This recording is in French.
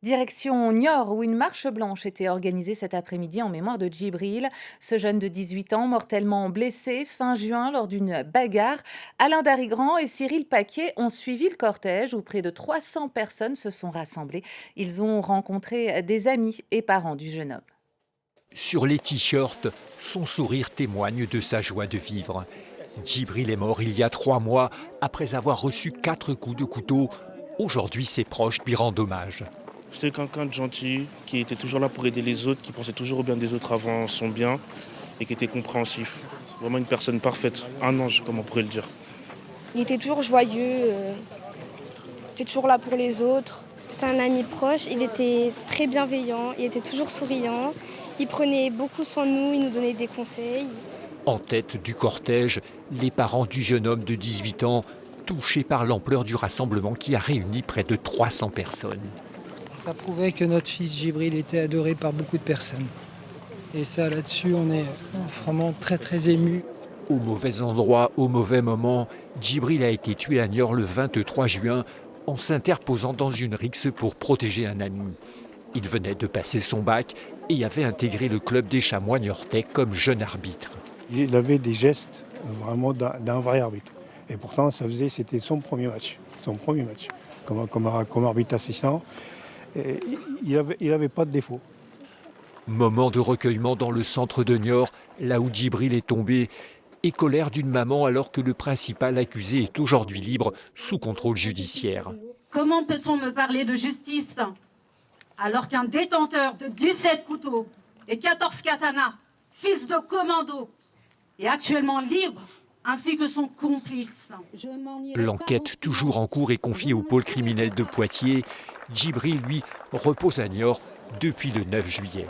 Direction Niort, où une marche blanche était organisée cet après-midi en mémoire de Djibril. Ce jeune de 18 ans, mortellement blessé fin juin lors d'une bagarre. Alain Darigrand et Cyril Paquet ont suivi le cortège où près de 300 personnes se sont rassemblées. Ils ont rencontré des amis et parents du jeune homme. Sur les t-shirts, son sourire témoigne de sa joie de vivre. Djibril est mort il y a 3 mois après avoir reçu 4 coups de couteau. Aujourd'hui, ses proches lui rendent hommage. C'était quelqu'un de gentil, qui était toujours là pour aider les autres, qui pensait toujours au bien des autres avant son bien et qui était compréhensif. Vraiment une personne parfaite, un ange comme on pourrait le dire. Il était toujours joyeux, il était toujours là pour les autres. C'est un ami proche, il était très bienveillant, il était toujours souriant, il prenait beaucoup soin de nous, il nous donnait des conseils. En tête du cortège, les parents du jeune homme de 18 ans, touchés par l'ampleur du rassemblement qui a réuni près de 300 personnes. Ça prouvait que notre fils Djibril était adoré par beaucoup de personnes. Et ça, là-dessus, on est vraiment très très émus. Au mauvais endroit, au mauvais moment, Djibril a été tué à Niort le 23 juin en s'interposant dans une rixe pour protéger un ami. Il venait de passer son bac et avait intégré le club des Chamois niortais comme jeune arbitre. Il avait des gestes vraiment d'un vrai arbitre. Et pourtant, c'était son premier match. Comme arbitre assistant. Et il avait pas de défaut. Moment de recueillement dans le centre de Niort, là où Djibril est tombé, et colère d'une maman alors que le principal accusé est aujourd'hui libre sous contrôle judiciaire. Comment peut-on me parler de justice alors qu'un détenteur de 17 couteaux et 14 katanas, fils de commando, est actuellement libre, ainsi que son complice? L'enquête toujours en cours est confiée au pôle criminel de Poitiers. Djibril, lui, repose à Niort depuis le 9 juillet.